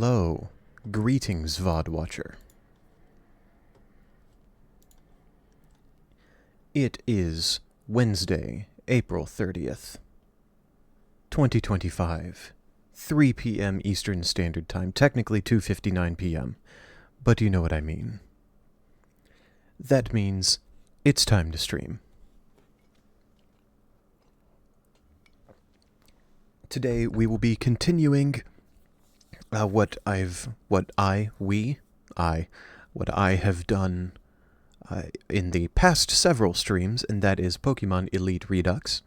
Hello, greetings VOD watcher. It is Wednesday, April 30th, 2025, 3 p.m. Eastern Standard Time, technically 2:59 p.m., but you know what I mean. That means it's time to stream. Today we will be continuing what I have done in the past several streams, and that is Pokemon Elite Redux.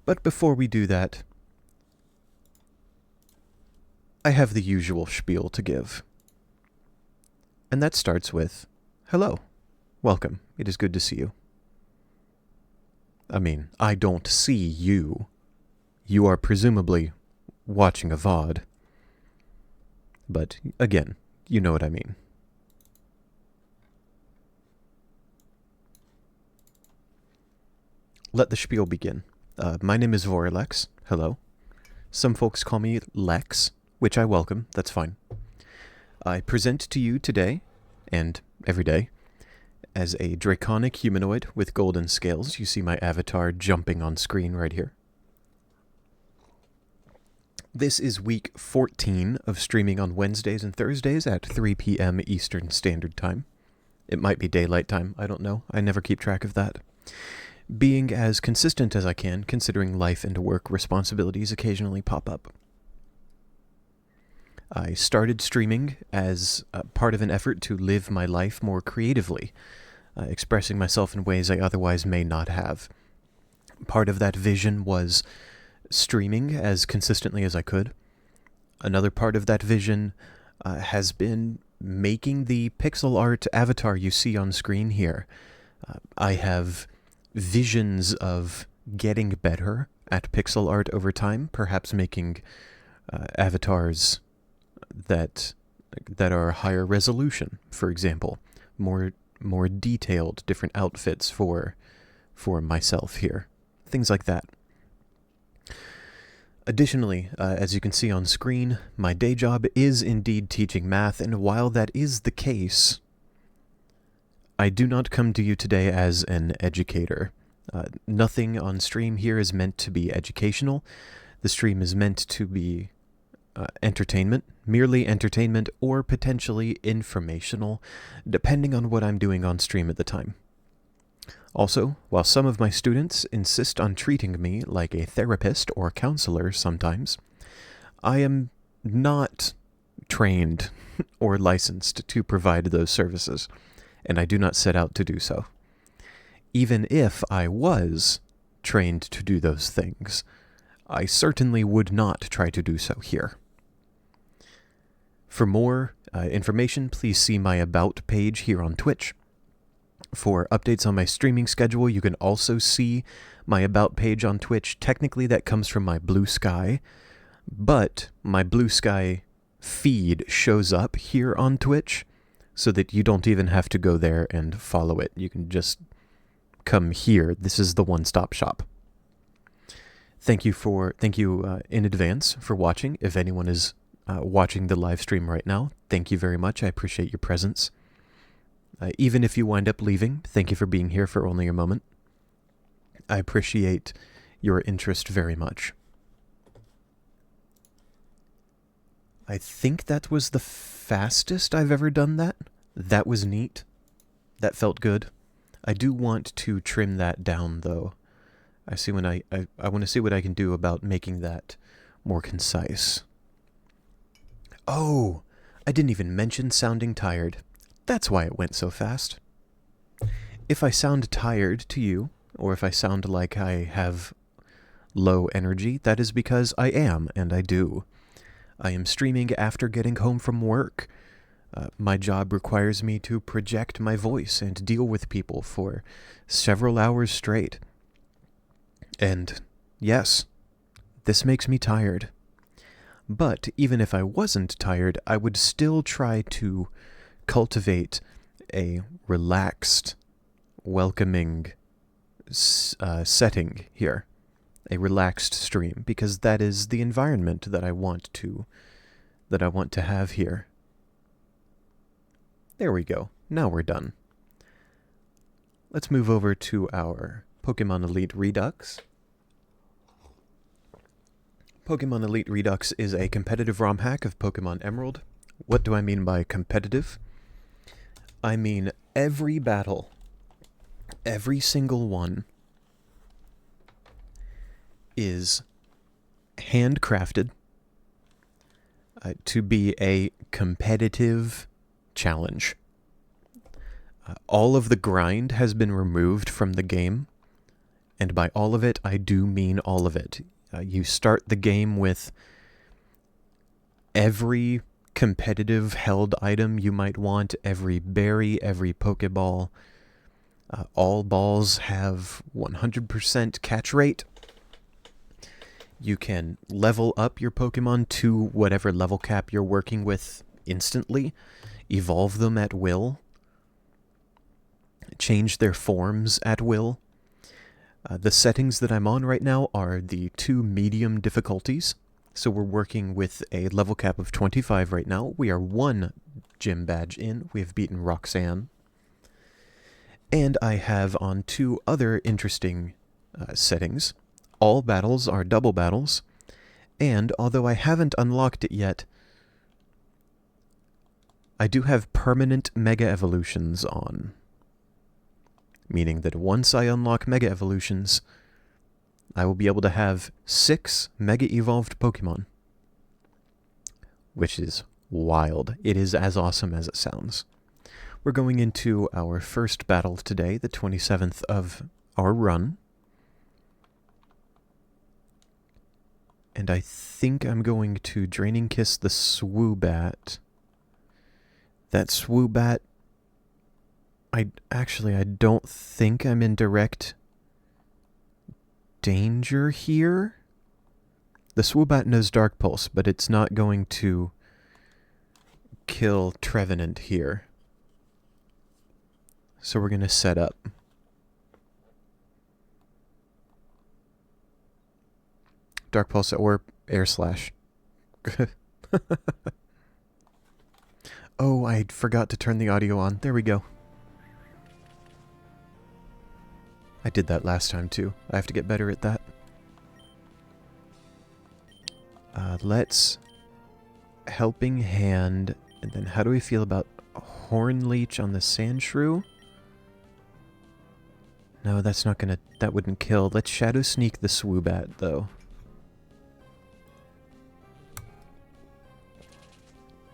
But before we do that, I have the usual spiel to give. And that starts with, hello, welcome, it is good to see you. I mean, I don't see you. You are presumably watching a VOD. But, again, you know what I mean. Let the spiel begin. My name is Vorilex. Hello. Some folks call me Lex, which I welcome. That's fine. I present to you today, and every day, as a draconic humanoid with golden scales. You see my avatar jumping on screen right here. This is week 14 of streaming on Wednesdays and Thursdays at 3 p.m. Eastern Standard Time. It might be daylight time, I don't know. I never keep track of that. Being as consistent as I can, considering life and work responsibilities occasionally pop up. I started streaming as part of an effort to live my life more creatively, expressing myself in ways I otherwise may not have. Part of that vision was streaming as consistently as I could. Another part of that vision has been making the pixel art avatar you see on screen here. I have visions of getting better at pixel art over time, perhaps making avatars that are higher resolution, for example, more detailed, different outfits for myself here, things like that. Additionally, as you can see on screen, my day job is indeed teaching math, and while that is the case, I do not come to you today as an educator. Nothing on stream here is meant to be educational. The stream is meant to be entertainment, merely entertainment, or potentially informational, depending on what I'm doing on stream at the time. Also, while some of my students insist on treating me like a therapist or counselor sometimes, I am not trained or licensed to provide those services, and I do not set out to do so. Even if I was trained to do those things, I certainly would not try to do so here. For more information, please see my About page here on Twitch. For updates on my streaming schedule, you can also see my About page on Twitch. Technically, that comes from my Blue Sky, but my Blue Sky feed shows up here on Twitch so that you don't even have to go there and follow it. You can just come here. This is the one-stop shop. Thank you in advance for watching. If anyone is watching the live stream right now, thank you very much. I appreciate your presence. Even if you wind up leaving, thank you for being here for only a moment. I appreciate your interest very much. I think that was the fastest I've ever done that. That was neat. That felt good. I do want to trim that down, though. I want to see what I can do about making that more concise. Oh, I didn't even mention sounding tired. That's why it went so fast. If I sound tired to you, or if I sound like I have low energy, that is because I am, and I do. I am streaming after getting home from work. My job requires me to project my voice and deal with people for several hours straight. And yes, this makes me tired. But even if I wasn't tired, I would still try to cultivate a relaxed, welcoming setting here. A relaxed stream, because that is the environment that I want to that I want to have here. There we go. Now we're done. Let's move over to our Pokemon Elite Redux. Pokemon Elite Redux is a competitive ROM hack of Pokemon Emerald. What do I mean by competitive? I mean every battle, every single one, is handcrafted to be a competitive challenge. All of the grind has been removed from the game, and by all of it, I do mean all of it. You start the game with every competitive held item you might want, every berry, every Pokeball. All balls have 100% catch rate. You can level up your Pokemon to whatever level cap you're working with instantly, evolve them at will, change their forms at will. The settings that I'm on right now are the 2 medium difficulties, so we're working with a level cap of 25 right now. We are 1 gym badge in. We have beaten Roxanne. And I have on 2 other interesting settings. All battles are double battles, and although I haven't unlocked it yet, I do have permanent Mega Evolutions on. Meaning that once I unlock Mega Evolutions, I will be able to have 6 Mega Evolved Pokemon. Which is wild. It is as awesome as it sounds. We're going into our first battle today, the 27th of our run. And I think I'm going to Draining Kiss the Swoobat. That Swoobat, I don't think I'm in direct danger here. The Swoobat knows Dark Pulse, but it's not going to kill Trevenant here. So we're going to set up. Dark Pulse or Air Slash. Oh, I forgot to turn the audio on. There we go. I did that last time too. I have to get better at that. Let's Helping Hand, and then how do we feel about Horn Leech on the Sandshrew? No, that's not gonna, that wouldn't kill. Let's Shadow Sneak the Swoobat though.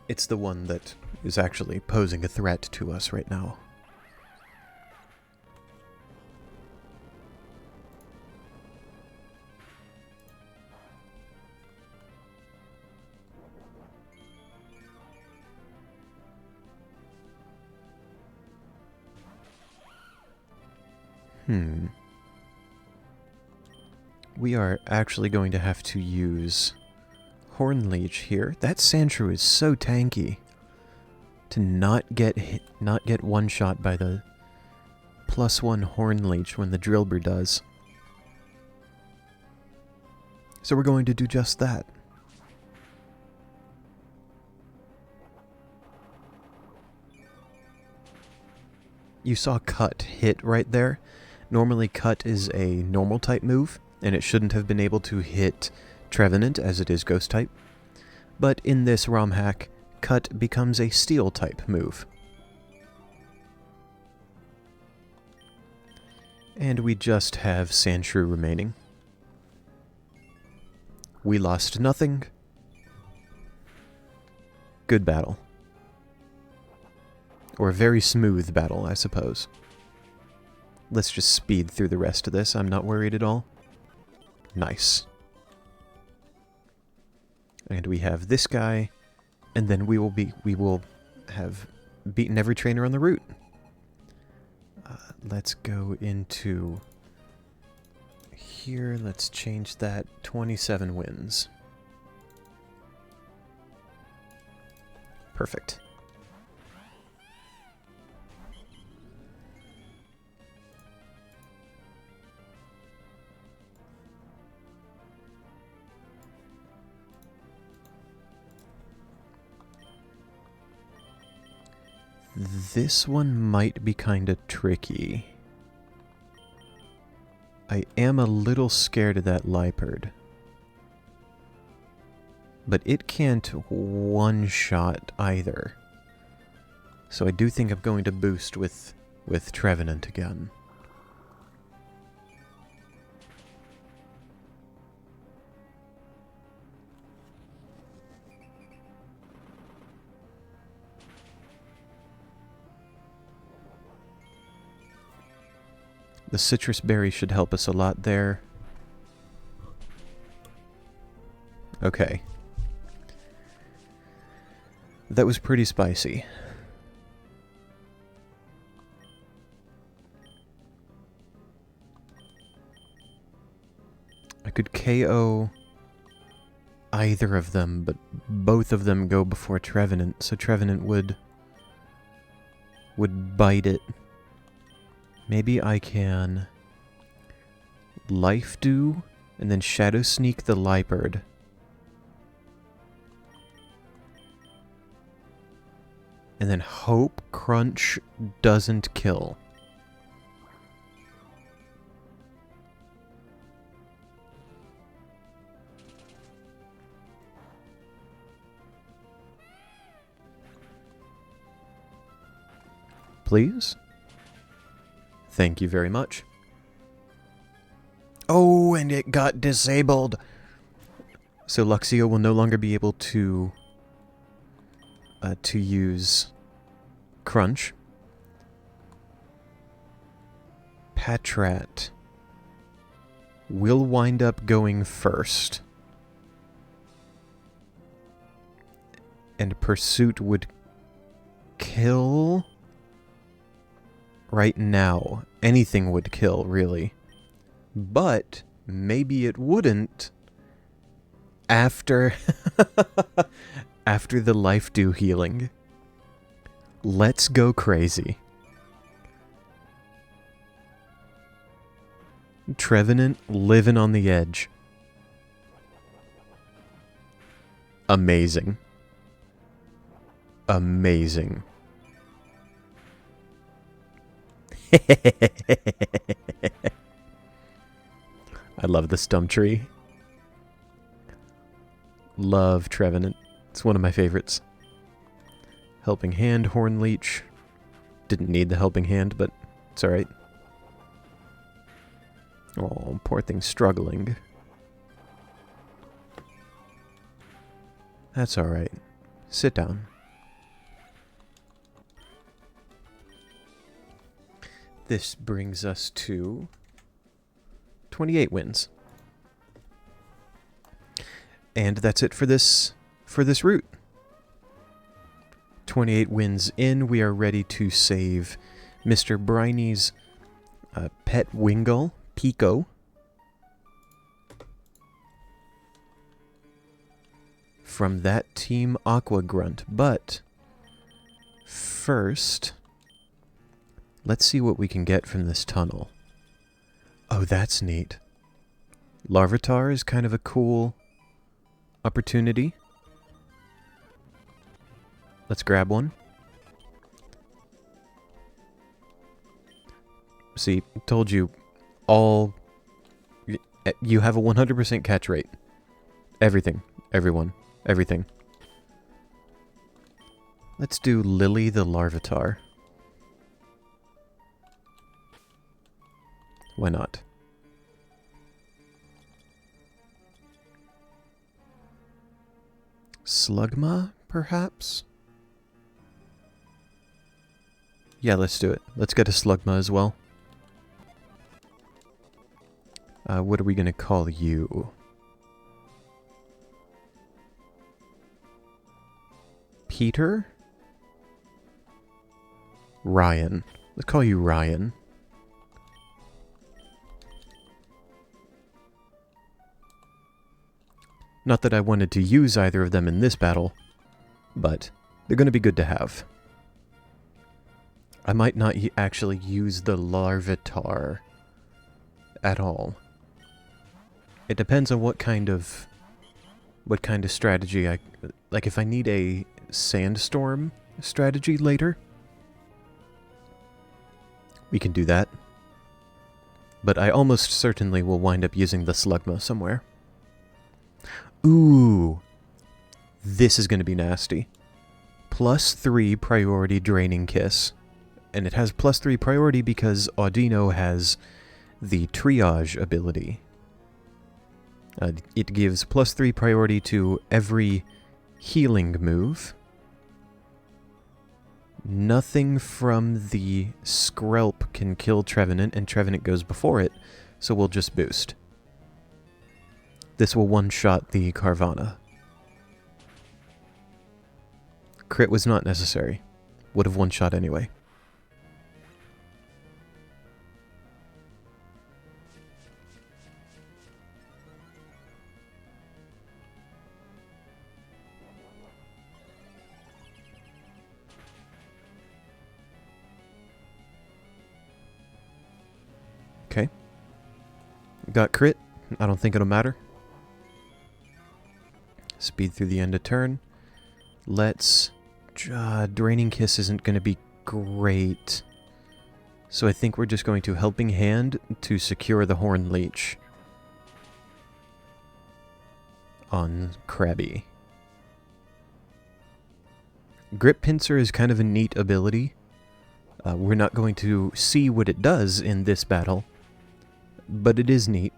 It's the one that is actually posing a threat to us right now. We are actually going to have to use Horn Leech here. That Sandshrew is so tanky. To not get one shot by the +1 Horn Leech when the Drillbur does. So we're going to do just that. You saw Cut hit right there. Normally Cut is a normal type move, and it shouldn't have been able to hit Trevenant as it is Ghost type. But in this ROM hack, Cut becomes a Steel type move. And we just have Sandshrew remaining. We lost nothing. Good battle. Or a very smooth battle, I suppose. Let's just speed through the rest of this. I'm not worried at all. Nice. And we have this guy, and then we will have beaten every trainer on the route. Let's go into here. Let's change that. 27 wins. Perfect. This one might be kind of tricky. I am a little scared of that Lipard. But it can't one-shot either. So I do think I'm going to boost with Trevenant again. The citrus berry should help us a lot there. Okay. That was pretty spicy. I could KO either of them, but both of them go before Trevenant, so Trevenant would bite it. Maybe I can Life Dew and then Shadow Sneak the Lipard. And then hope Crunch doesn't kill. Please? Thank you very much. Oh, and it got disabled! So Luxio will no longer be able to use Crunch. Patrat will wind up going first. And Pursuit would kill right now. Anything would kill, really. But maybe it wouldn't after after the Life Dew healing. Let's go crazy. Trevenant living on the edge. Amazing. Amazing. I love the stump tree. Love Trevenant. It's one of my favorites. Helping Hand, Horn Leech. Didn't need the Helping Hand, but it's alright. Oh, poor thing's struggling. That's alright. Sit down. This brings us to 28 wins. And that's it for this route. 28 wins in, we are ready to save Mr. Briny's pet Wingull, Pico. From that Team Aqua Grunt. But first, let's see what we can get from this tunnel. Oh, that's neat. Larvitar is kind of a cool opportunity. Let's grab one. See, told you, you have a 100% catch rate. Everything, everyone, everything. Let's do Lily the Larvitar. Why not? Slugma, perhaps? Yeah, let's do it. Let's get a Slugma as well. What are we going to call you? Peter? Ryan. Let's call you Ryan. Not that I wanted to use either of them in this battle, but they're going to be good to have. I might not actually use the Larvitar at all. It depends on what kind of strategy like if I need a sandstorm strategy later, we can do that. But I almost certainly will wind up using the Slugma somewhere. Ooh! This is going to be nasty. +3 priority Draining Kiss. And it has +3 priority because Audino has the Triage ability. It gives +3 priority to every healing move. Nothing from the Skrelp can kill Trevenant, and Trevenant goes before it, so we'll just boost. This will one-shot the Carvanha. Crit was not necessary. Would have one-shot anyway. Okay. Got crit. I don't think it'll matter. Speed through the end of turn. Let's... Draining Kiss isn't going to be great. So I think we're just going to Helping Hand to secure the Horn Leech on Krabby. Grip Pincer is kind of a neat ability. We're not going to see what it does in this battle, but it is neat.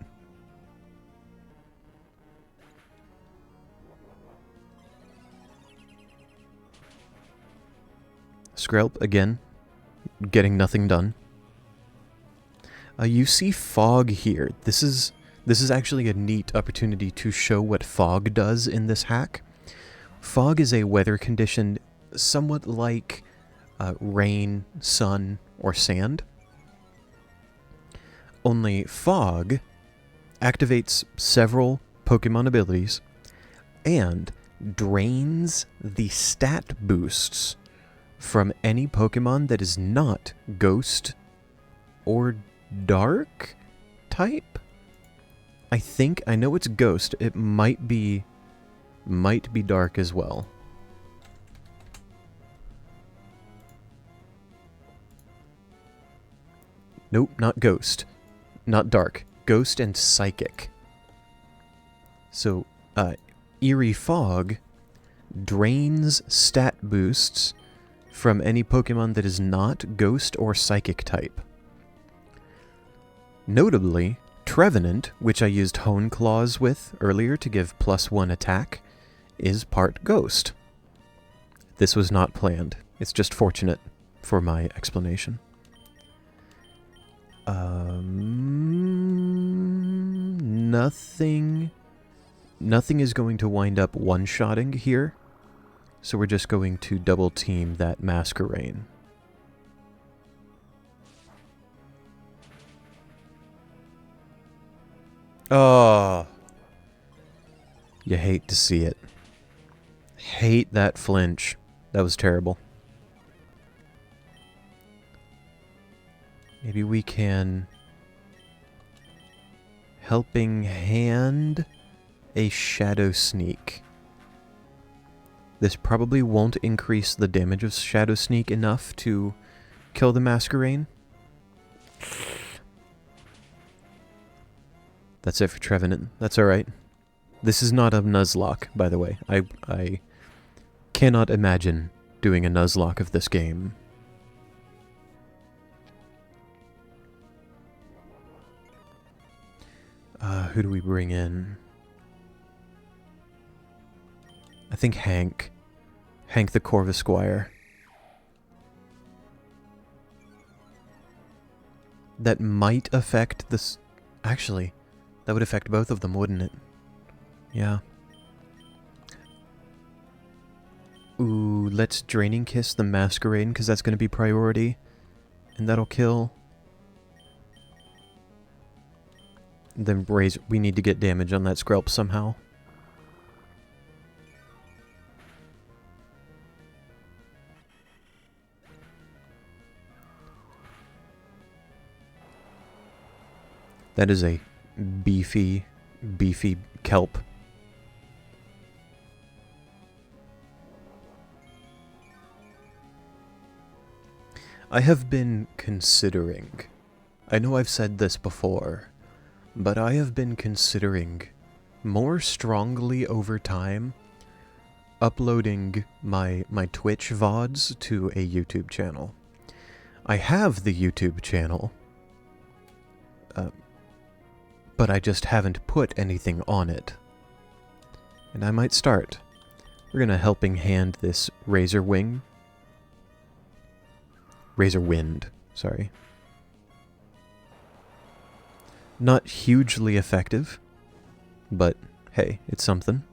Skrelp, again, getting nothing done. You see Fog here. This is actually a neat opportunity to show what Fog does in this hack. Fog is a weather condition somewhat like rain, sun, or sand. Only Fog activates several Pokemon abilities and drains the stat boosts from any Pokemon that is not Ghost or Dark type. I know it's Ghost. It might be Dark as well. Nope, not Ghost. Not Dark. Ghost and Psychic. So, Eerie Fog drains stat boosts from any Pokemon that is not Ghost or Psychic type. Notably, Trevenant, which I used Hone Claws with earlier to give +1 attack, is part Ghost. This was not planned. It's just fortunate for my explanation. Nothing is going to wind up one-shotting here. So we're just going to double team that Masquerain. Oh. You hate to see it. Hate that flinch. That was terrible. Maybe we can... Helping Hand a Shadow Sneak. This probably won't increase the damage of Shadow Sneak enough to kill the Masquerain. That's it for Trevenant. That's alright. This is not a Nuzlocke, by the way. I cannot imagine doing a Nuzlocke of this game. Who do we bring in? I think Hank. Hank the Corvusquire. That might affect this... Actually, that would affect both of them, wouldn't it? Yeah. Ooh, let's Draining Kiss the Masquerain, because that's going to be priority. And that'll kill. Then we need to get damage on that Skrelp somehow. That is a beefy kelp. I have been considering, I know I've said this before, but I have been considering more strongly over time uploading my Twitch VODs to a YouTube channel. I have the YouTube channel, but I just haven't put anything on it. And I might start. We're gonna helping hand this Razor Wind, sorry. Not hugely effective, but hey, it's something.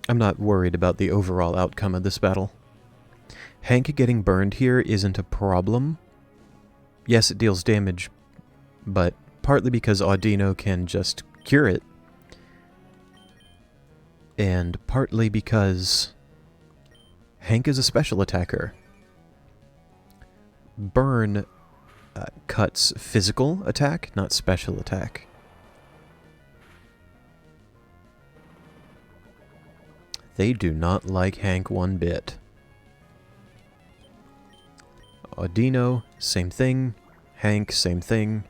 I'm not worried about the overall outcome of this battle. Hank getting burned here isn't a problem. Yes, it deals damage, but partly because Audino can just cure it, and partly because Hank is a special attacker. Burn cuts physical attack, not special attack. They do not like Hank one bit. Audino, same thing. Hank, same thing.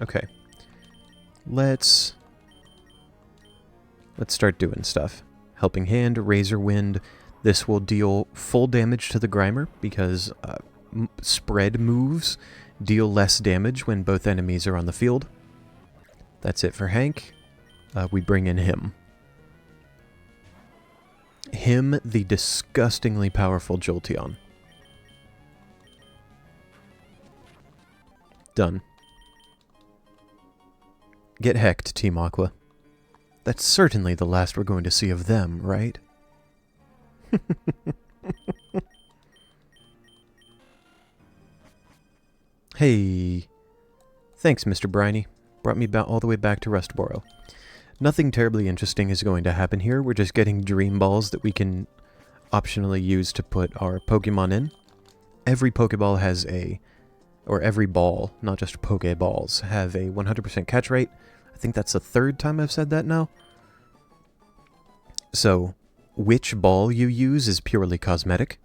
Okay. Let's start doing stuff. Helping Hand, Razor Wind. This will deal full damage to the Grimer because spread moves deal less damage when both enemies are on the field. That's it for Hank. We bring in him. Him, the disgustingly powerful Jolteon. Done. Get hecked, Team Aqua. That's certainly the last we're going to see of them, right? Hey. Thanks, Mr. Briny. Brought me all the way back to Rustboro. Nothing terribly interesting is going to happen here. We're just getting Dream Balls that we can optionally use to put our Pokemon in. Every Pokeball has or every ball, not just Pokeballs, have a 100% catch rate. I think that's the third time I've said that now. So, which ball you use is purely cosmetic.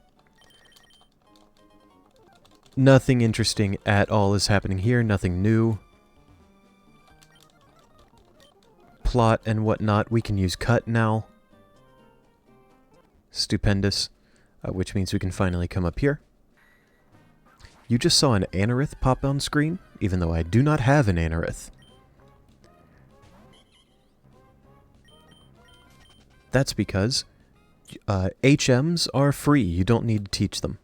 Nothing interesting at all is happening here, nothing new. Plot and whatnot, we can use Cut now. Stupendous, which means we can finally come up here. You just saw an Anorith pop on screen, even though I do not have an Anorith. That's because HMs are free, you don't need to teach them.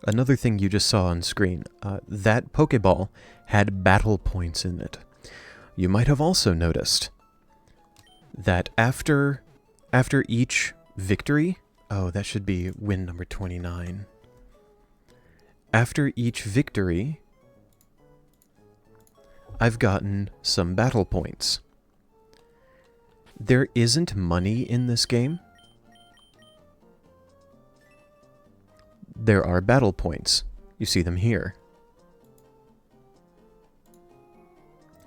Another thing you just saw on screen, that Pokeball had battle points in it. You might have also noticed that after each victory, oh, that should be win number 29. After each victory, I've gotten some battle points. There isn't money in this game. There are battle points. You see them here.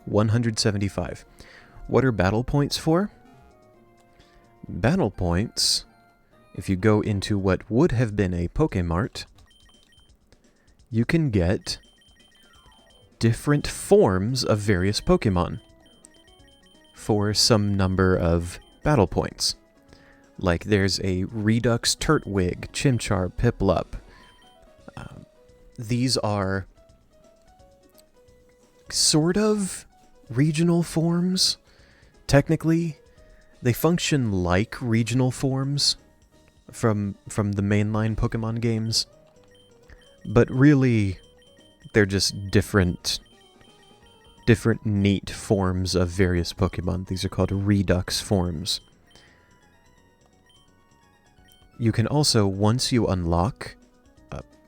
175. What are battle points for? Battle points, if you go into what would have been a Pokemart, you can get different forms of various Pokemon for some number of battle points. Like there's a Redux Turtwig, Chimchar, Piplup. These are sort of regional forms. Technically, they function like regional forms from the mainline Pokemon games, but really they're just different neat forms of various Pokemon. These are called Redux forms. You can also, once you unlock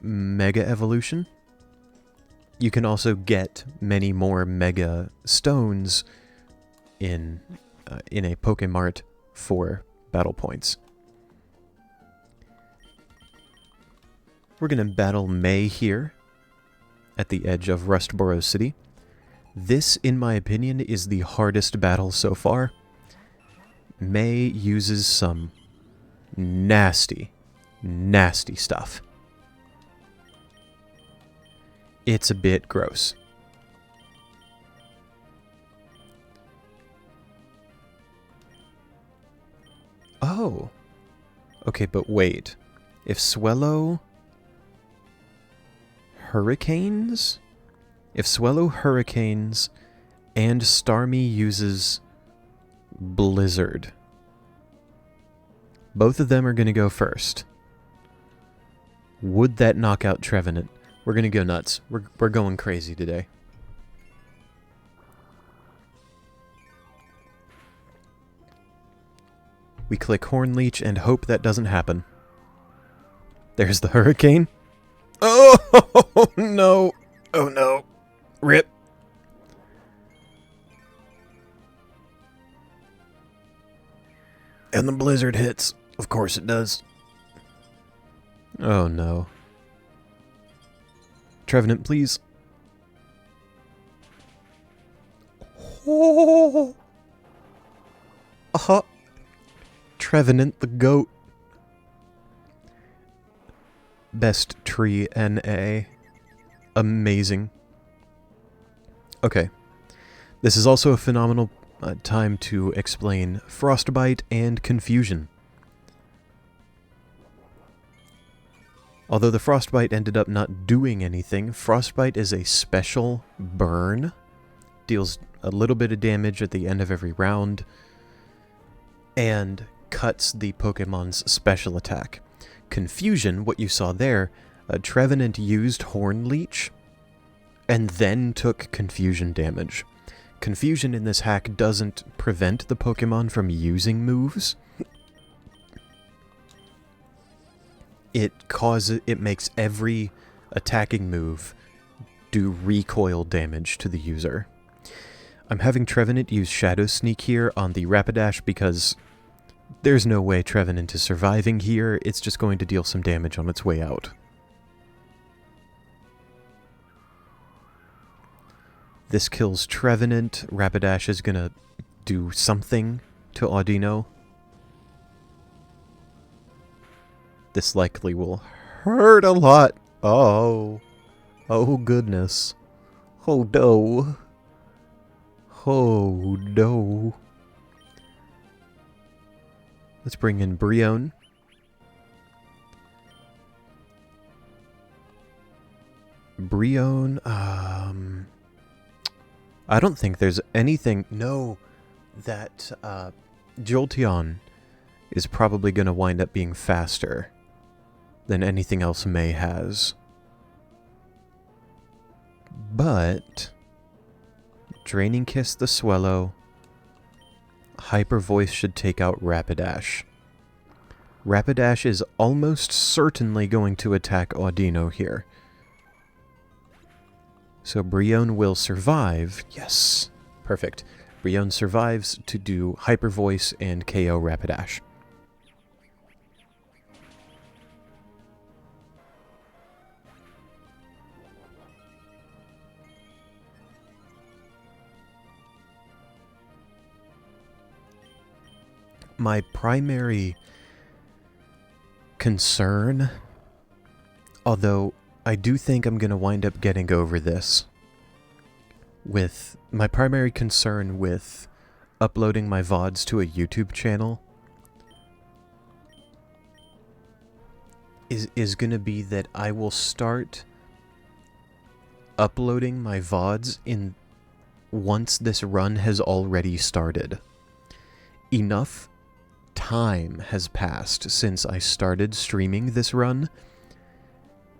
Mega Evolution, you can also get many more Mega Stones in a Pokemart for battle points. We're going to battle May here. at the edge of Rustboro City. This, in my opinion, is the hardest battle so far. May uses some nasty, nasty stuff. It's a bit gross. Oh. Okay, but wait. If Swellow hurricanes? If Swellow hurricanes and Starmie uses Blizzard, both of them are going to go first. Would that knock out Trevenant? We're going to go nuts. We're going crazy today. We click Hornleech and hope that doesn't happen. There's the hurricane. Oh, no. Oh, no. Rip. And the blizzard hits. Of course it does. Oh, no. Trevenant, please. Oh. Uh-huh. Trevenant the goat. Best tree NA. Amazing. Okay. This is also a phenomenal time to explain Frostbite and Confusion. Although the Frostbite ended up not doing anything, Frostbite is a special burn. Deals a little bit of damage at the end of every round. And cuts the Pokemon's special attack. Confusion, what you saw there, Trevenant used Hornleech and then took Confusion damage. Confusion in this hack doesn't prevent the Pokemon from using moves. It makes every attacking move do recoil damage to the user. I'm having Trevenant use Shadow Sneak here on the Rapidash because there's no way Trevenant is surviving here. It's just going to deal some damage on its way out. This kills Trevenant. Rapidash is gonna do something to Audino. This likely will hurt a lot. Oh. Oh goodness. Oh no. Oh no. Let's bring in Brion. Brion, I don't think there's anything... No, that Jolteon is probably going to wind up being faster than anything else May has. But Draining Kiss the Swellow, Hyper Voice should take out Rapidash. Rapidash is almost certainly going to attack Audino here. So Brion will survive. Yes. Perfect. Brion survives to do Hyper Voice and KO Rapidash. My primary concern, although I do think I'm going to wind up getting over this, with my primary concern with uploading my VODs to a YouTube channel is going to be that I will start uploading my VODs once this run has already started. Enough time has passed since I started streaming this run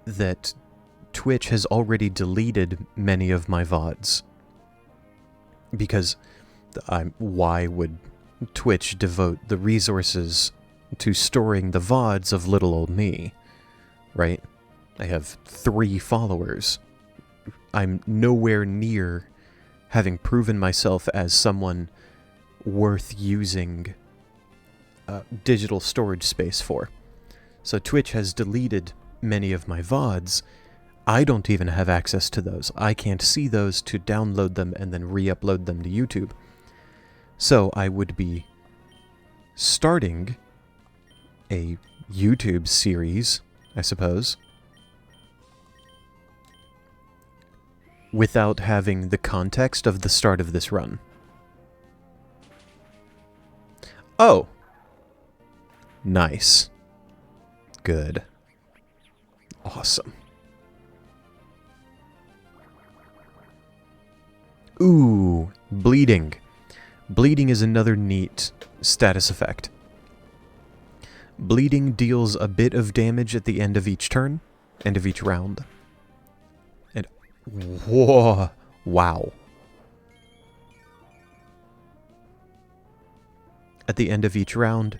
that Twitch has already deleted many of my VODs. Because why would Twitch devote the resources to storing the VODs of little old me? Right? I have 3 followers. I'm nowhere near having proven myself as someone worth using digital storage space for. So Twitch has deleted many of my VODs. I don't even have access to those. I can't see those to download them and then re-upload them to YouTube. So I would be starting a YouTube series, I suppose, without having the context of the start of this run. Oh! Nice. Good. Awesome. Ooh, bleeding. Bleeding is another neat status effect. Bleeding deals a bit of damage at the end of each turn, end of each round. And whoa, wow. At the end of each round,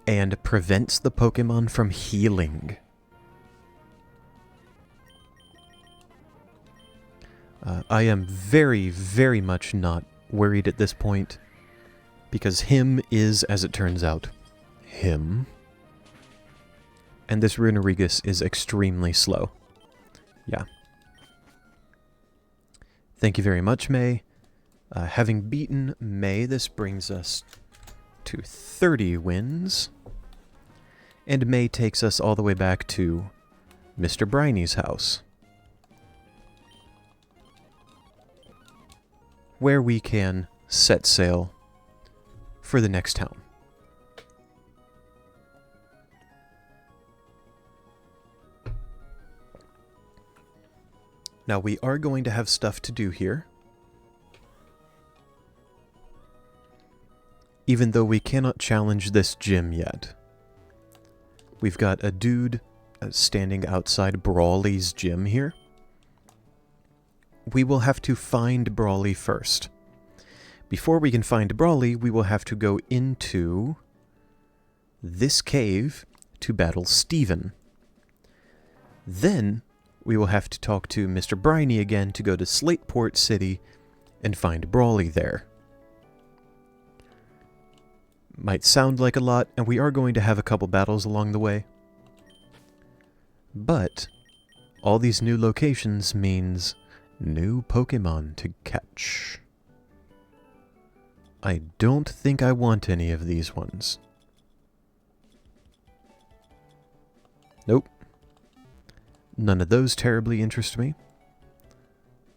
and prevents the Pokemon from healing. I am very, very much not worried at this point, because him is, as it turns out, him. And this Runerigus is extremely slow. Yeah. Thank you very much, May. Having beaten May, this brings us to 30 wins. And May takes us all the way back to Mr. Briney's house, where we can set sail for the next town. Now we are going to have stuff to do here, even though we cannot challenge this gym yet. We've got a dude standing outside Brawly's gym here. We will have to find Brawly first. Before we can find Brawly, we will have to go into this cave to battle Steven. Then we will have to talk to Mr. Briney again to go to Slateport City and find Brawly there. Might sound like a lot, and we are going to have a couple battles along the way. But all these new locations means new Pokemon to catch. I don't think I want any of these ones. Nope. None of those terribly interest me.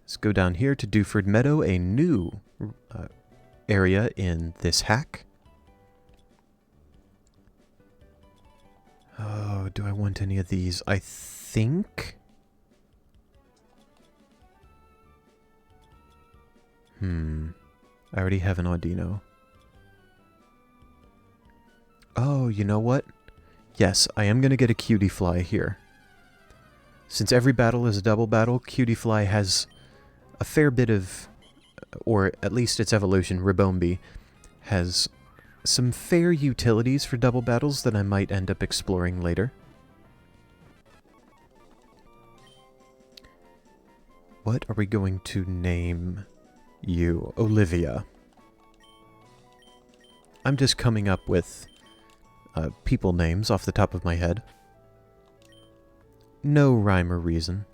Let's go down here to Dewford Meadow, a new area in this hack. Oh, do I want any of these? I think... I already have an Audino. Oh, you know what? Yes, I am going to get a Cutie Fly here. Since every battle is a double battle, Cutie Fly has a fair bit of, or at least its evolution, Ribombee, has some fair utilities for double battles that I might end up exploring later. What are we going to name you? Olivia. I'm just coming up with people names off the top of my head. No rhyme or reason.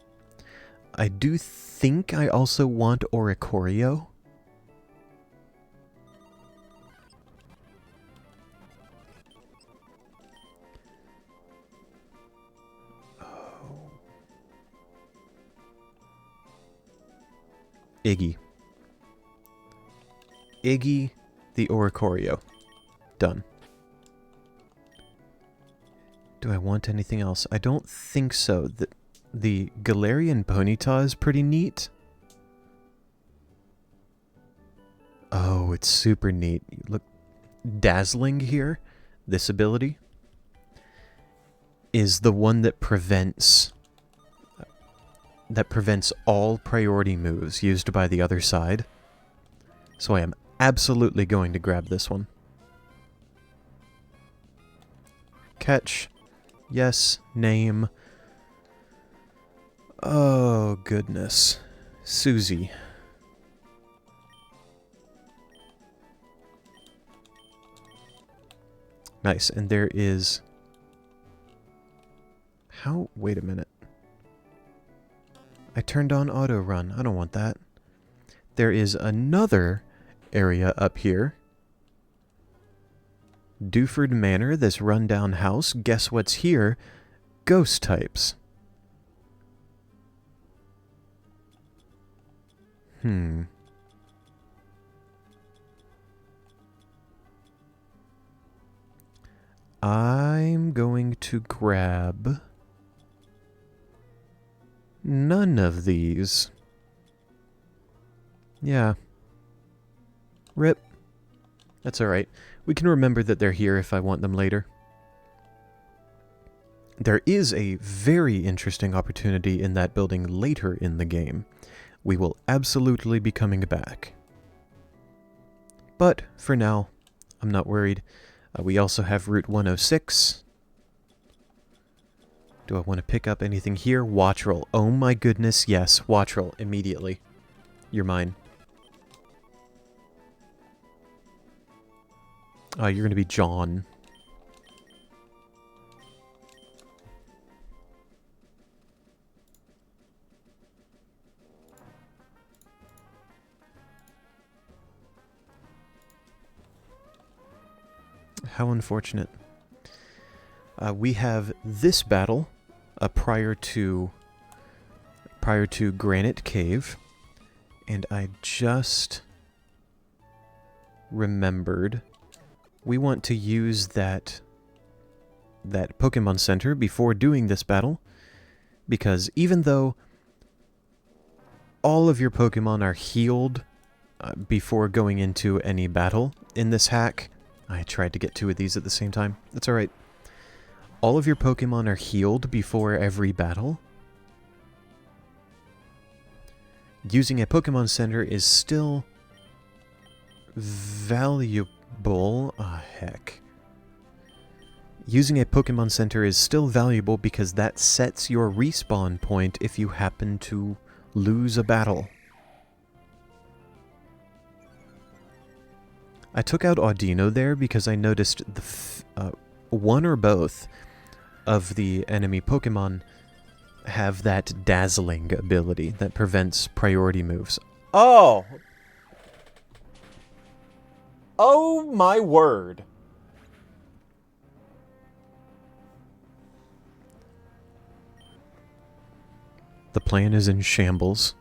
I do think I also want Oricorio. Oh. Iggy. Iggy the Oricorio. Done. Do I want anything else? I don't think so. The Galarian Ponyta is pretty neat. Oh, it's super neat. Look, Dazzling here, this ability, is the one that prevents all priority moves used by the other side. So I am absolutely going to grab this one. Catch. Yes. Name. Oh, goodness. Susie. Nice. And there is... How? Wait a minute. I turned on auto run. I don't want that. There is another area up here. Dewford Manor, this rundown house. Guess what's here? Ghost types. I'm going to grab none of these. Yeah. Rip. That's alright. We can remember that they're here if I want them later. There is a very interesting opportunity in that building later in the game. We will absolutely be coming back. But, for now, I'm not worried. We also have Route 106. Do I want to pick up anything here? Watch roll. Oh my goodness, yes. Watch roll, immediately. You're mine. You're going to be John. How unfortunate. We have this battle prior to Granite Cave, and I just remembered we want to use that Pokemon Center before doing this battle, because even though all of your Pokemon are healed before going into any battle in this hack, I tried to get two of these at the same time. That's alright. All of your Pokemon are healed before every battle. Using a Pokemon Center is still valuable. Heck. Using a Pokemon Center is still valuable because that sets your respawn point if you happen to lose a battle. I took out Audino there because I noticed one or both of the enemy Pokemon have that dazzling ability that prevents priority moves. Oh! Oh my word! The plan is in shambles.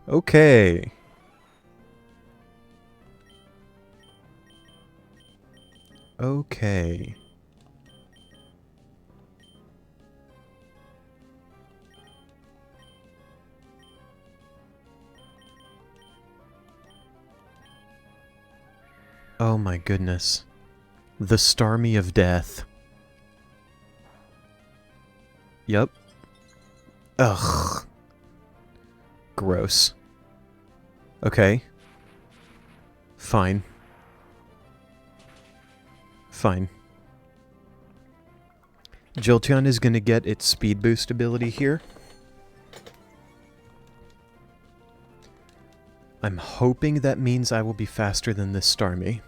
Okay. Okay. Oh my goodness. The Starmie of Death. Yep. Ugh. Gross. Okay. Fine. Fine. Jolteon is going to get its speed boost ability here. I'm hoping that means I will be faster than this Starmie.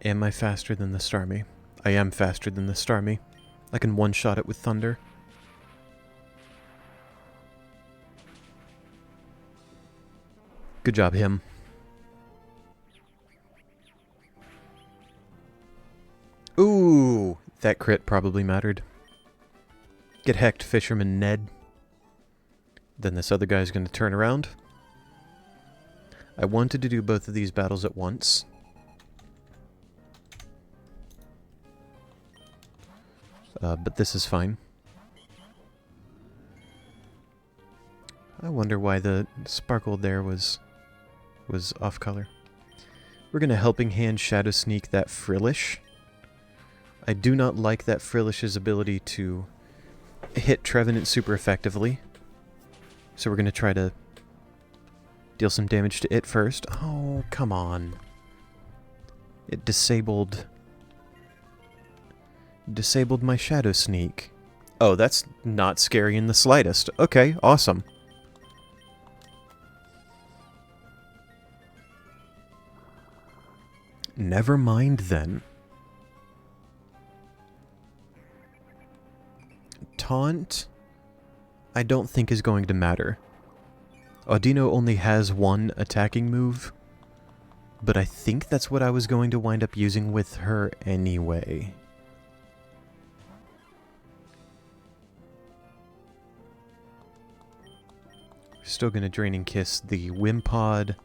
Am I faster than the Starmie? I am faster than the Starmie. I can one-shot it with Thunder. Good job, him. Ooh! That crit probably mattered. Get hecked, Fisherman Ned. Then this other guy's going to turn around. I wanted to do both of these battles at once. But this is fine. I wonder why the sparkle there was off color. We're going to Helping Hand Shadow Sneak that Frillish. I do not like that Frillish's ability to hit Trevenant super effectively. So we're going to try to deal some damage to it first. Oh, come on. It disabled Disabled my shadow sneak. Oh, that's not scary in the slightest. Okay, awesome. Never mind then. Taunt, I don't think is going to matter. Audino only has one attacking move, but I think that's what I was going to wind up using with her anyway. Still gonna Draining Kiss the Wimpod.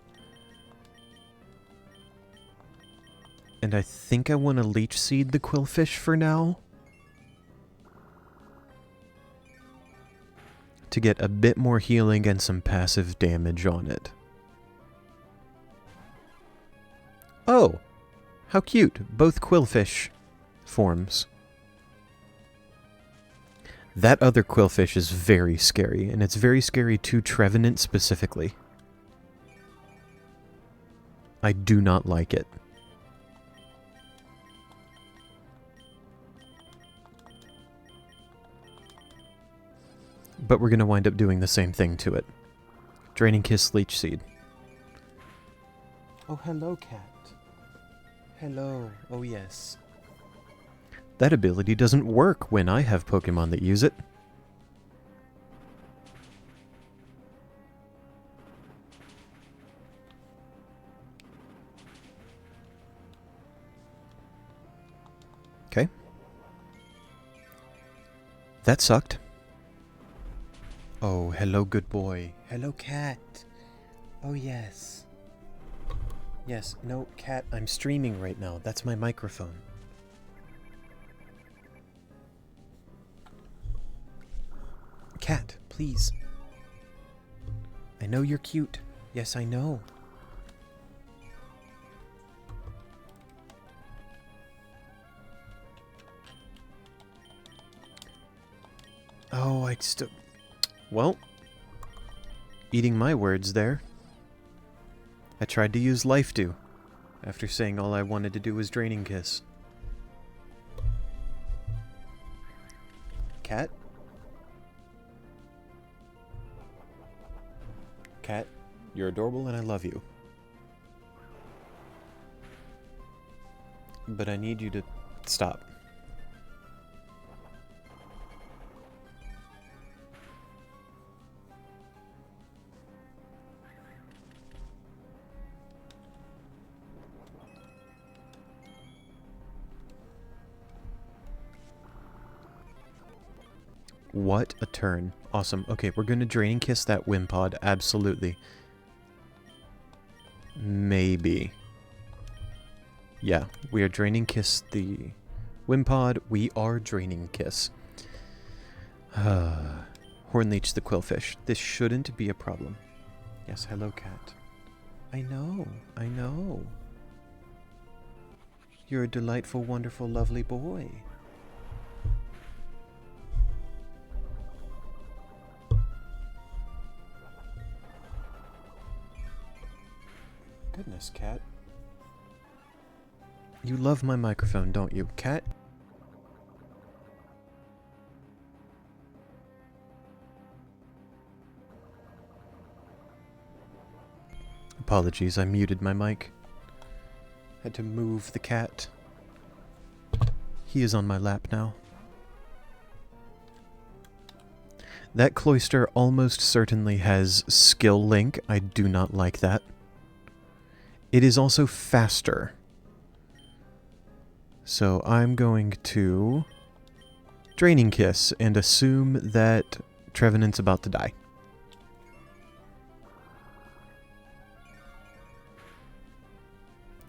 And I think I want to Leech Seed the Quillfish for now, to get a bit more healing and some passive damage on it. Oh! How cute! Both Quillfish forms. That other Quillfish is very scary, and it's very scary to Trevenant specifically. I do not like it. But we're going to wind up doing the same thing to it. Draining Kiss, Leech Seed. Oh, hello, cat. Hello. Oh, yes. That ability doesn't work when I have Pokemon that use it. Okay. That sucked. Oh, hello, good boy. Hello, cat. Oh, yes. Yes, no, cat, I'm streaming right now. That's my microphone. Cat, please. I know you're cute. Yes, I know. Oh, I still... Well, eating my words there. I tried to use Life Dew, after saying all I wanted to do was Draining Kiss. Cat? Cat, you're adorable and I love you. But I need you to stop. What a turn. Awesome. Okay, we're going to Draining Kiss that Wimpod. Absolutely. Maybe. Yeah, we are Draining Kiss the Wimpod. We are Draining Kiss. Hornleech the Quillfish. This shouldn't be a problem. Yes, hello, cat. I know. I know. You're a delightful, wonderful, lovely boy. Goodness, cat. You love my microphone, don't you, cat? Apologies, I muted my mic. Had to move the cat. He is on my lap now. That Cloyster almost certainly has Skill Link. I do not like that. It is also faster. So I'm going to Draining Kiss and assume that Trevenant's about to die.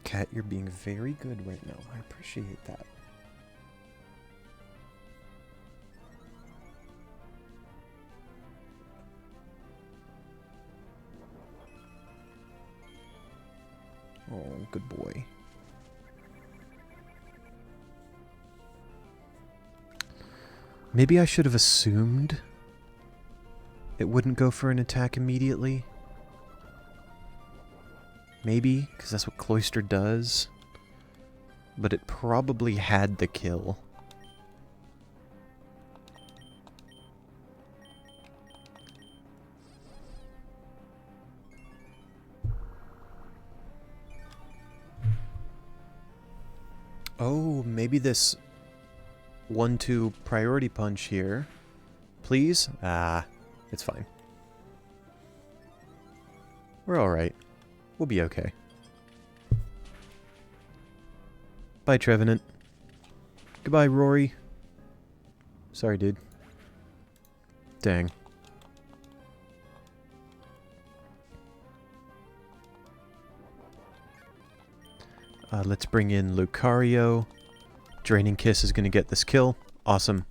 Cat, you're being very good right now. I appreciate that. Oh, good boy. Maybe I should have assumed it wouldn't go for an attack immediately. Maybe, because that's what Cloyster does. But it probably had the kill. Oh, maybe this 1-2 priority punch here. Please? Ah, it's fine. We're alright. We'll be okay. Bye, Trevenant. Goodbye, Rory. Sorry, dude. Dang. Let's bring in Lucario. Draining Kiss is going to get this kill. Awesome.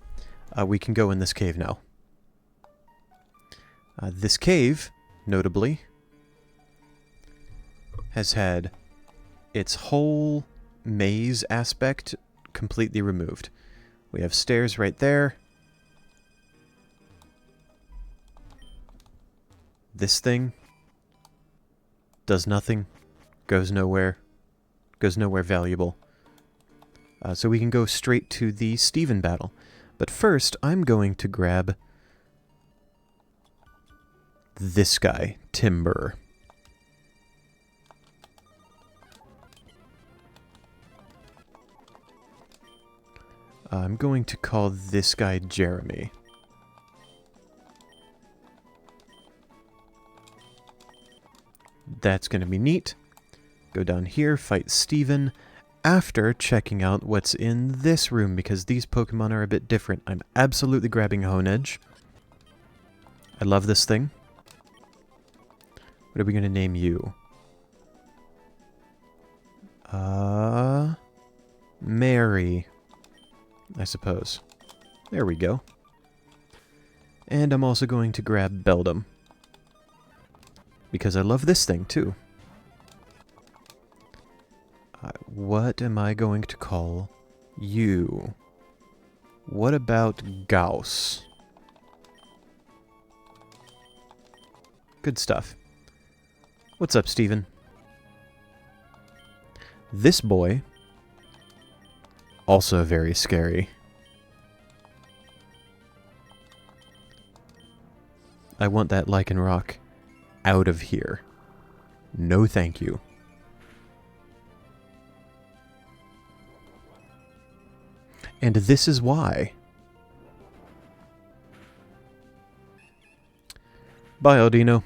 We can go in this cave now. This cave, notably, has had its whole maze aspect completely removed. We have stairs right there. This thing does nothing, goes nowhere valuable. So we can go straight to the Steven battle. But first, I'm going to grab this guy, Timber. I'm going to call this guy Jeremy. That's going to be neat. Go down here, fight Steven, after checking out what's in this room, because these Pokemon are a bit different. I'm absolutely grabbing Honedge. I love this thing. What are we going to name you? Mary, I suppose. There we go. And I'm also going to grab Beldum, because I love this thing too. What am I going to call you? What about Gauss? Good stuff. What's up, Steven? This boy, also very scary. I want that Lycanroc out of here. No thank you. And this is why. Bye, Aldino.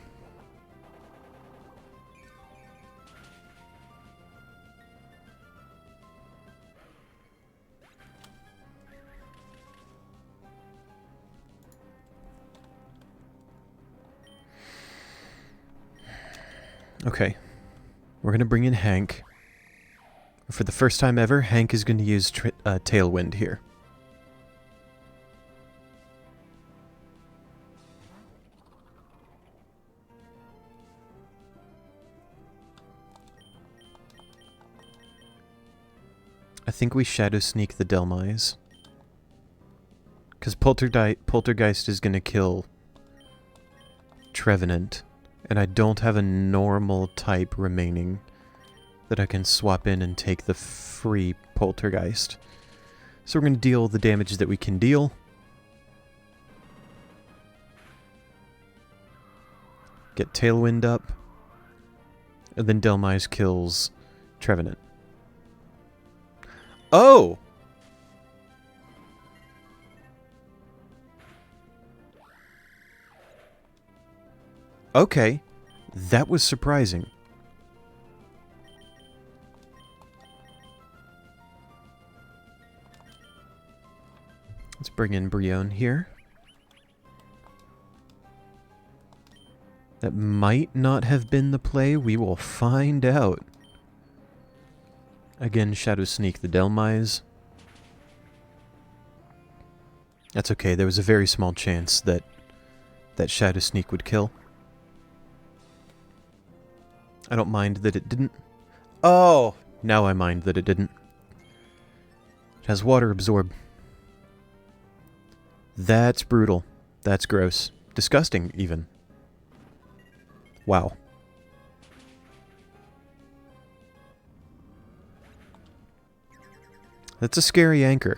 Okay. We're going to bring in Hank. For the first time ever, Hank is going to use Tailwind here. I think we Shadow Sneak the Delmise. Because Poltergeist is going to kill Trevenant. And I don't have a normal type remaining that I can swap in and take the free Poltergeist. So we're going to deal the damage that we can deal. Get Tailwind up. And then Delmise kills Trevenant. Oh! Okay. That was surprising. Let's bring in Brion here. That might not have been the play. We will find out. Again, Shadow Sneak the Delmise. That's okay. There was a very small chance that Shadow Sneak would kill. I don't mind that it didn't. Oh! Now I mind that it didn't. It has Water Absorb. That's brutal. That's gross. Disgusting, even. Wow. That's a scary anchor.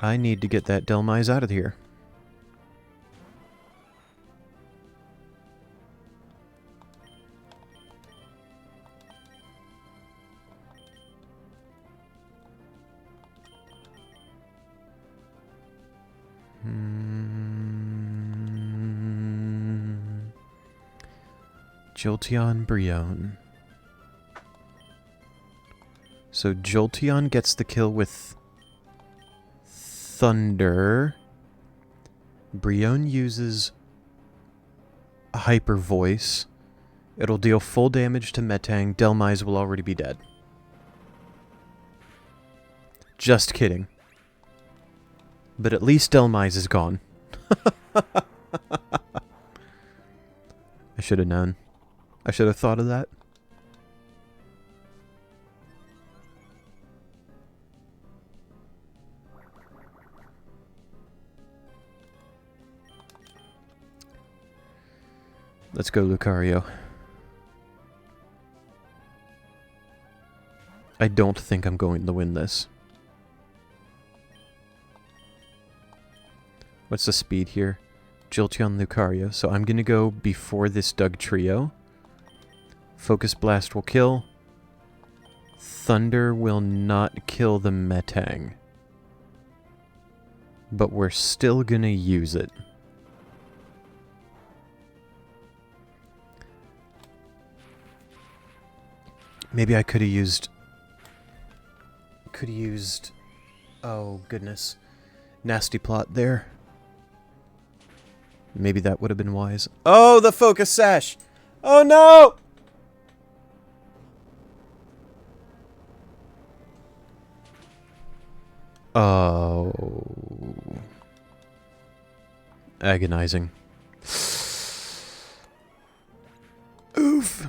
I need to get that Delmise out of here. Jolteon, Brionne. So Jolteon gets the kill with Thunder. Brionne uses Hyper Voice. It'll deal full damage to Metang. Delmise will already be dead. Just kidding. But at least Delmise is gone. I should have known. I should have thought of that. Let's go, Lucario. I don't think I'm going to win this. What's the speed here? Jolteon, Lucario. So I'm going to go before this Dugtrio. Focus Blast will kill. Thunder will not kill the Metang. But we're still going to use it. Maybe I could have used... Oh, goodness. Nasty plot there. Maybe that would have been wise. Oh, the Focus Sash! Oh, no! Oh. Agonizing. Oof.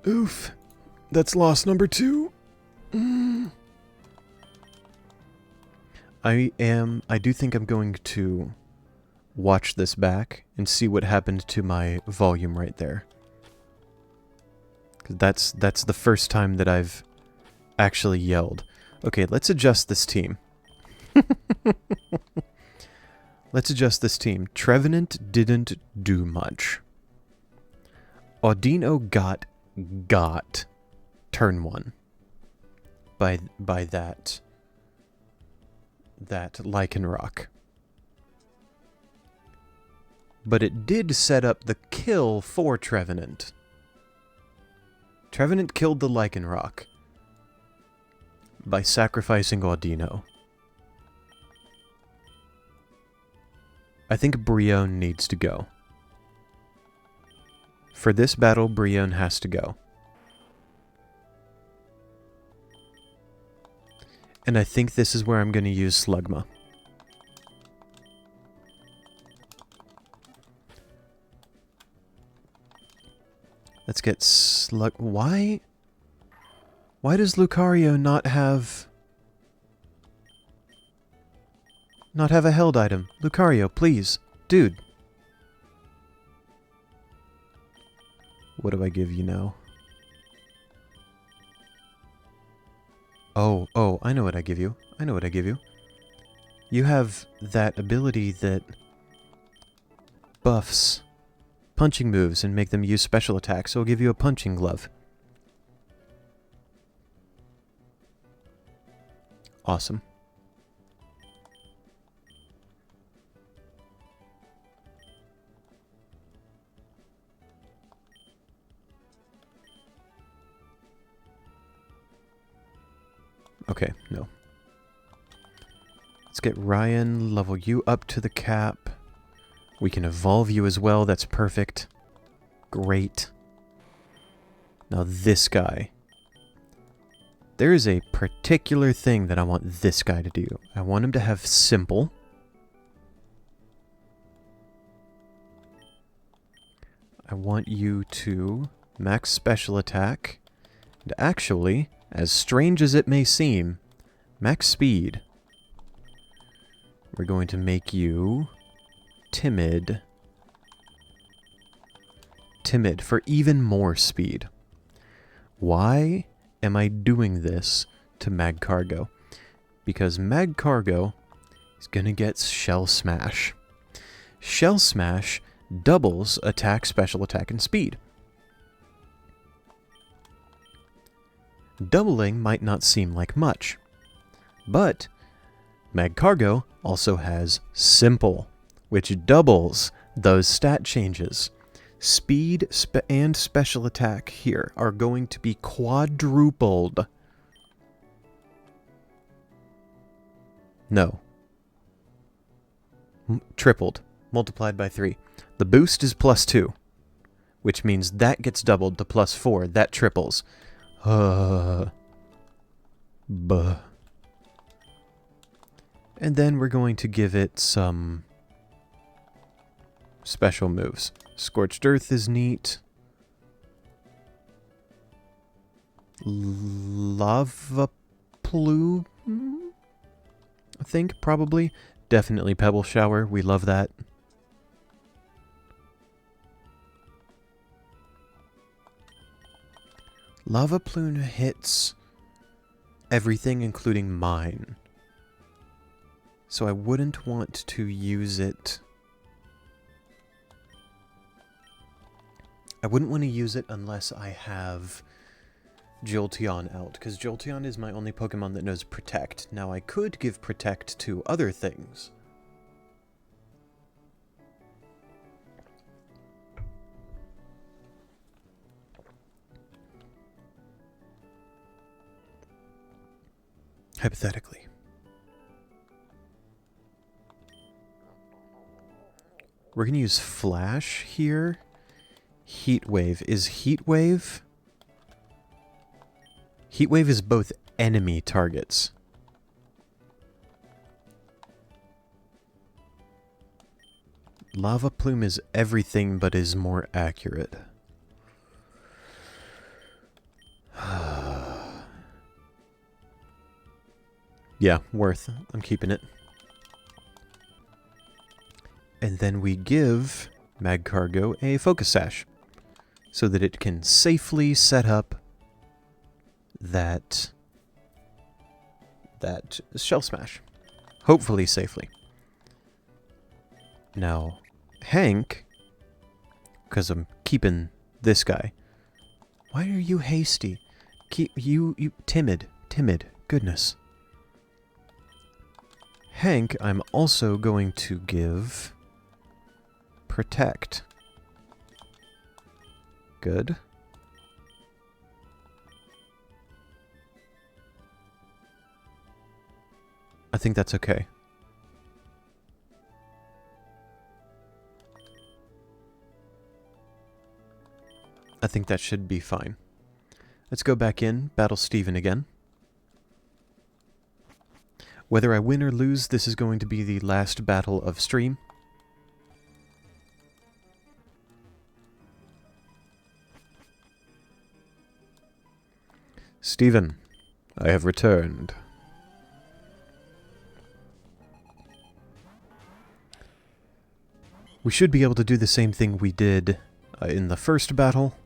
Oof. That's loss number 2. I do think I'm going to watch this back and see what happened to my volume right there. 'Cause that's the first time that I've actually yelled. Okay, let's adjust this team. Let's adjust this team. Trevenant didn't do much. Audino got turn 1 by that Lycanroc. But it did set up the kill for Trevenant. Trevenant killed the Lycanroc by sacrificing Audino. I think Brionne needs to go. For this battle, Brionne has to go. And I think this is where I'm going to use Slugma. Let's get Slug... Why does Lucario not have a held item? Lucario, please. Dude. What do I give you now? Oh, I know what I give you. I know what I give you. You have that ability that buffs punching moves and make them use special attacks, so I'll give you a punching glove. Awesome. Okay, no. Let's get Ryan, level you up to the cap. We can evolve you as well, that's perfect. Great. Now this guy. There is a particular thing that I want this guy to do. I want him to have simple. I want you to max special attack. And actually, as strange as it may seem, max speed. We're going to make you timid. Timid for even more speed. Why am I doing this to Magcargo? Because Magcargo is going to get Shell Smash. Shell Smash doubles attack, special attack, and speed. Doubling might not seem like much, but Magcargo also has Simple, which doubles those stat changes. Speed and special attack here are going to be quadrupled. No. Tripled. Multiplied by 3. The boost is +2. Which means that gets doubled to +4. That triples. Buh. And then we're going to give it some special moves. Scorched Earth is neat. Lava Plume? I think, probably. Definitely Pebble Shower. We love that. Lava Plume hits everything, including mine. So I wouldn't want to use it. I wouldn't want to use it unless I have Jolteon out, because Jolteon is my only Pokemon that knows Protect. Now I could give Protect to other things. Hypothetically. We're going to use Flash here. Heat Wave. Is Heat Wave? Heat Wave is both enemy targets. Lava Plume is everything but is more accurate. Yeah, worth. I'm keeping it. And then we give Magcargo a Focus Sash so that it can safely set up that Shell Smash. Hopefully safely. Now, Hank, because I'm keeping this guy. Why are you hasty? Keep you timid. Goodness. Hank, I'm also going to give Protect. Good. I think that's okay. I think that should be fine. Let's go back in, battle Steven again. Whether I win or lose, this is going to be the last battle of stream. Steven, I have returned. We should be able to do the same thing we did in the first battle.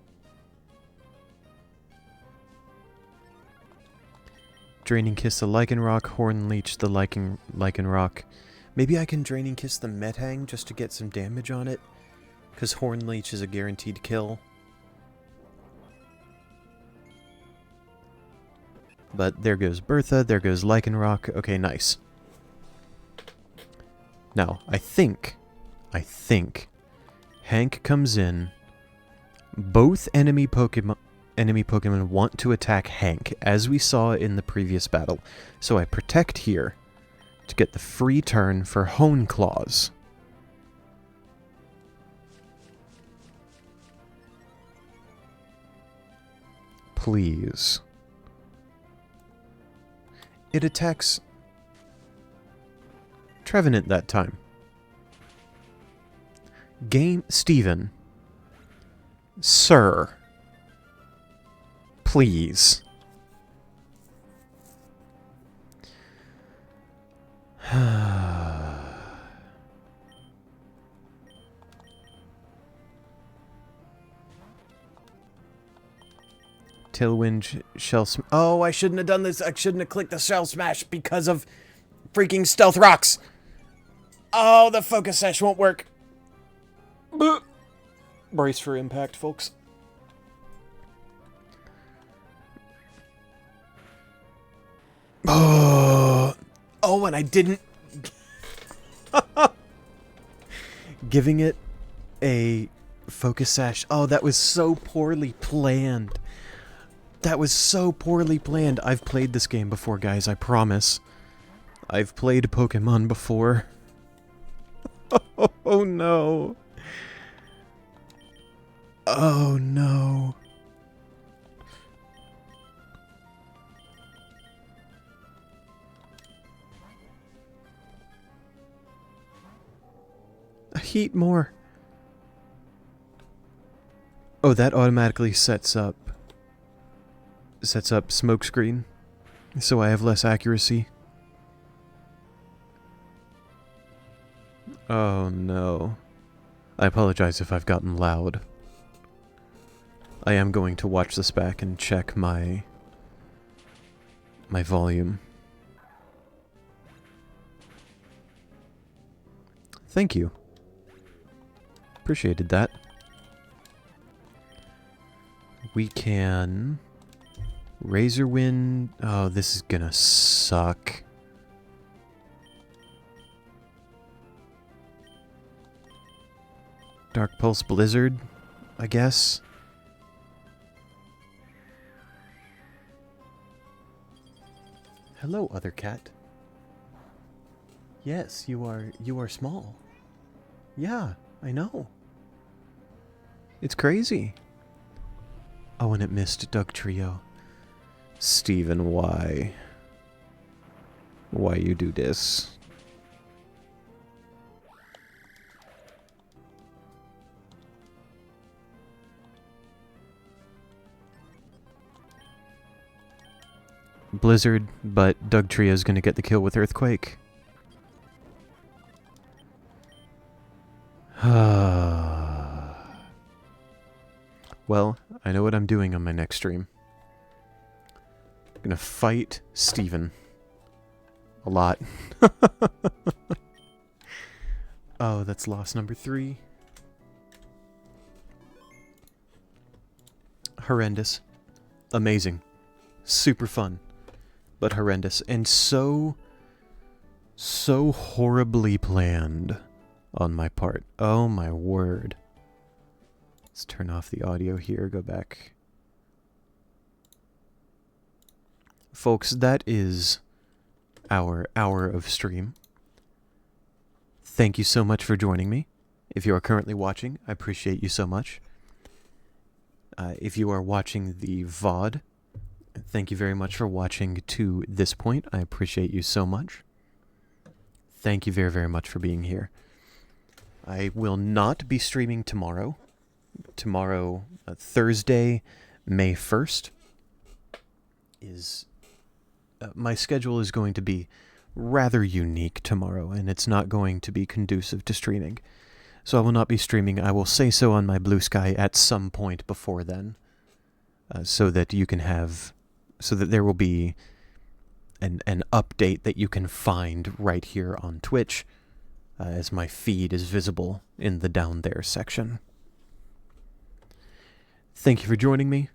Draining Kiss the Lycanroc, Horn Leech the Lycanroc. Maybe I can Draining Kiss the Metang just to get some damage on it, because Horn Leech is a guaranteed kill. But there goes Bertha, there goes Lycanroc. Okay, nice. Now, I think Hank comes in. Both enemy Pokemon want to attack Hank, as we saw in the previous battle. So I Protect here to get the free turn for Hone Claws. Please. It attacks Trevenant that time. Game Steven. Sir. Please. Tailwind Shell Smash. Oh, I shouldn't have done this. I shouldn't have clicked the Shell Smash because of freaking Stealth Rocks. Oh, the Focus Sash won't work. Brace for impact, folks. Oh, and I didn't... Giving it a Focus sash. Oh, that was so poorly planned. That was so poorly planned. I've played this game before, guys, I promise. I've played Pokemon before. Oh no. Oh no. Heat more. Oh, that automatically sets up smoke screen, so I have less accuracy. Oh no. I apologize if I've gotten loud. I am going to watch this back and check my volume. Thank you. Appreciated that. We can... Razor Wind... Oh, this is gonna suck. Dark Pulse Blizzard, I guess. Hello, other cat. Yes, you are small. Yeah, I know. It's crazy. Oh, and it missed Doug Trio. Steven, why? Why you do this? Blizzard, but Doug Trio's gonna get the kill with Earthquake. Well, I know what I'm doing on my next stream. I'm gonna fight Steven. A lot. Oh, that's loss number 3. Horrendous. Amazing. Super fun. But horrendous. And so horribly planned on my part. Oh my word. Let's turn off the audio here, go back. Folks, that is our hour of stream. Thank you so much for joining me. If you are currently watching, I appreciate you so much. If you are watching the VOD, thank you very much for watching to this point. I appreciate you so much. Thank you very, very much for being here. I will not be streaming tomorrow. Tomorrow, Thursday, May 1st, is... my schedule is going to be rather unique tomorrow, and it's not going to be conducive to streaming. So I will not be streaming. I will say so on my Blue Sky at some point before then, so that you can have... so that there will be an update that you can find right here on Twitch, as my feed is visible in the down there section. Thank you for joining me.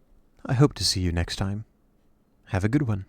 I hope to see you next time. Have a good one.